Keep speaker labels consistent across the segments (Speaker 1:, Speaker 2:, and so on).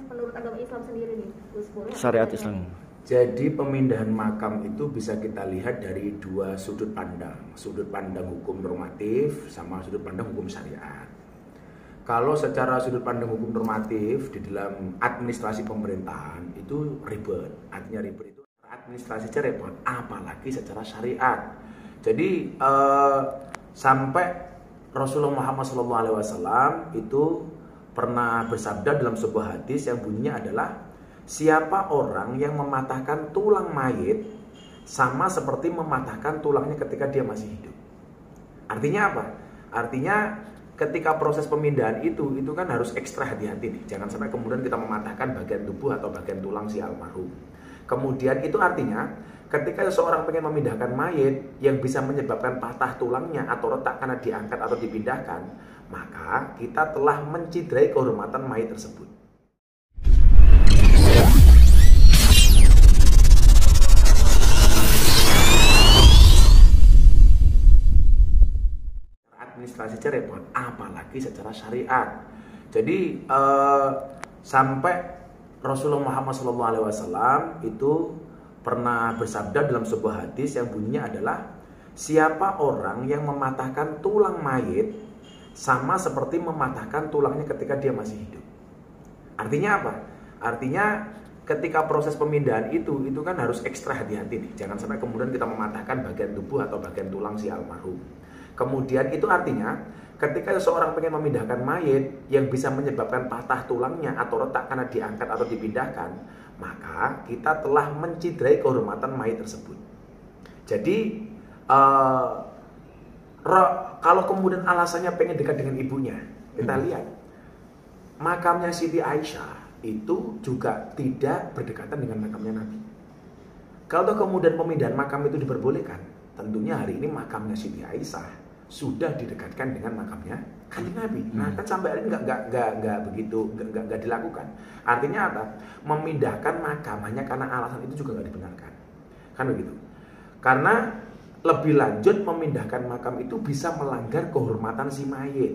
Speaker 1: menurut agama Islam sendiri nih, Gus, boleh
Speaker 2: Syariat Islam.
Speaker 3: Jadi pemindahan makam itu bisa kita lihat dari dua sudut pandang hukum normatif sama sudut pandang hukum syariat. Kalau secara sudut pandang hukum normatif di dalam administrasi pemerintahan itu ribet, artinya ribet itu administrasi saja repot, apalagi secara syariat. Jadi sampai Rasulullah Muhammad SAW itu pernah bersabda dalam sebuah hadis yang bunyinya adalah, siapa orang yang mematahkan tulang mayit sama seperti mematahkan tulangnya ketika dia masih hidup. Artinya apa? Artinya ketika proses pemindahan itu kan harus ekstra hati-hati nih. Jangan sampai kemudian kita mematahkan bagian tubuh atau bagian tulang si almarhum. Kemudian itu artinya ketika seseorang pengen memindahkan mayit yang bisa menyebabkan patah tulangnya atau retak karena diangkat atau dipindahkan, maka kita telah mencidrai kehormatan mayit tersebut. Administrasi saja repot, apalagi secara syariat. Jadi sampai Rasulullah Muhammad SAW itu pernah bersabda dalam sebuah hadis yang bunyinya adalah, siapa orang yang mematahkan tulang mayit sama seperti mematahkan tulangnya ketika dia masih hidup. Artinya apa? Artinya ketika proses pemindahan itu kan harus ekstra hati-hati nih. Jangan sampai kemudian kita mematahkan bagian tubuh atau bagian tulang si almarhum. Kemudian itu artinya ketika seseorang pengen memindahkan mayit yang bisa menyebabkan patah tulangnya atau retak karena diangkat atau dipindahkan, maka kita telah mencidrai kehormatan mayit tersebut. Jadi kalau kemudian alasannya pengen dekat dengan ibunya, kita lihat makamnya Siti Aisyah itu juga tidak berdekatan dengan makamnya Nabi. Kalau kemudian pemindahan makam itu diperbolehkan, tentunya hari ini makamnya Siti Aisyah sudah didekatkan dengan makamnya Kanjeng Nabi. Nah kan sampai hari ini nggak dilakukan. Artinya apa? Memindahkan makam hanya karena alasan itu juga nggak dibenarkan. Kan begitu? Karena lebih lanjut memindahkan makam itu bisa melanggar kehormatan si mayit.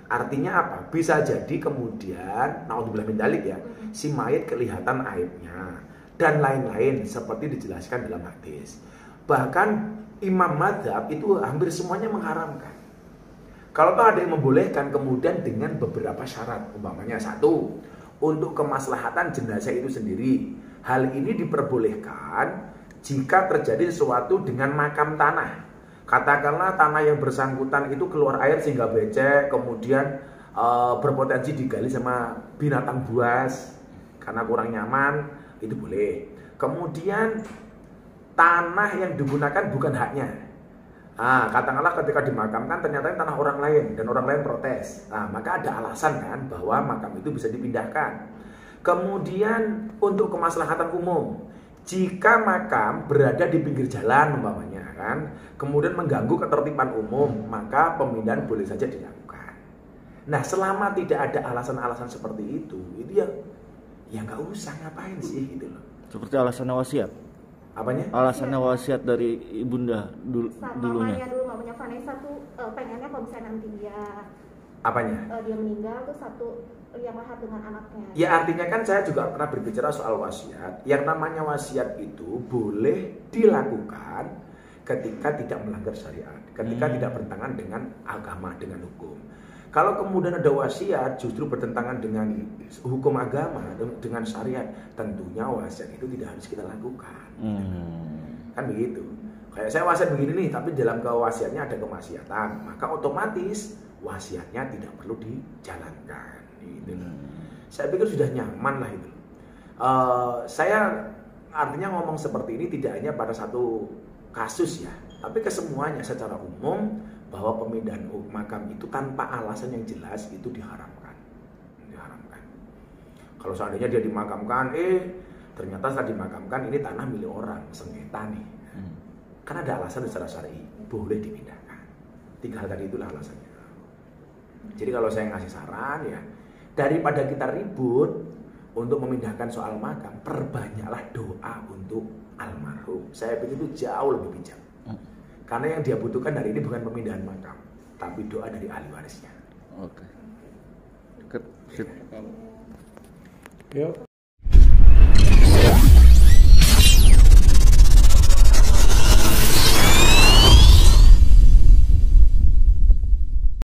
Speaker 3: Artinya apa? Bisa jadi kemudian, naudzubillah min dzalik ya, si mayit kelihatan aibnya dan lain-lain seperti dijelaskan dalam hadis. Bahkan imam madzhab itu hampir semuanya mengharamkan. Kalau ada yang membolehkan kemudian dengan beberapa syarat, umpamanya satu, untuk kemaslahatan jenazah itu sendiri. Hal ini diperbolehkan jika terjadi sesuatu dengan makam tanah. Katakanlah tanah yang bersangkutan itu keluar air sehingga becek, kemudian berpotensi digali sama binatang buas karena kurang nyaman, itu boleh. Kemudian tanah yang digunakan bukan haknya. Katakanlah ketika dimakamkan ternyata tanah orang lain dan orang lain protes. Maka ada alasan kan bahwa makam itu bisa dipindahkan. Kemudian untuk kemaslahatan umum, jika makam berada di pinggir jalan umpamanya kan, kemudian mengganggu ketertiban umum, maka pemindahan boleh saja dilakukan. Nah, selama tidak ada alasan-alasan seperti itu ya nggak usah ngapain sih gitu loh.
Speaker 2: Seperti alasan wasiat.
Speaker 3: Apanya?
Speaker 2: Alasannya wasiat dari ibunda dulunya.
Speaker 1: Mamanya Vanessa tuh pengennya kalau misalnya nanti dia meninggal tuh satu yang lahat dengan anaknya.
Speaker 3: Ya artinya kan saya juga pernah berbicara soal wasiat. Yang namanya wasiat itu boleh dilakukan ketika tidak melanggar syariat, ketika tidak bertentangan dengan agama, dengan hukum. Kalau kemudian ada wasiat justru bertentangan dengan hukum agama, dengan syariat, tentunya wasiat itu tidak harus kita lakukan. Kan begitu. Kayak saya wasiat begini nih, tapi dalam kewasiatnya ada kemaksiatan, maka otomatis wasiatnya tidak perlu dijalankan. Gitu. Saya pikir sudah nyaman lah itu. Saya artinya ngomong seperti ini tidak hanya pada satu kasus ya, tapi kesemuanya secara umum, bahwa pemindahan makam itu tanpa alasan yang jelas itu diharamkan. Kalau seandainya dia dimakamkan, ternyata setelah dimakamkan ini tanah milik orang, sengketa nih. Karena ada alasan secara syar'i, boleh dipindahkan. 3 hal tadi itulah alasannya. Jadi kalau saya ngasih saran ya, daripada kita ribut untuk memindahkan soal makam, perbanyaklah doa untuk almarhum. Saya pikir itu jauh lebih bijak. Karena yang dia butuhkan hari ini bukan pemindahan makam, tapi doa dari ahli warisnya.
Speaker 2: Oke.
Speaker 4: Yuk.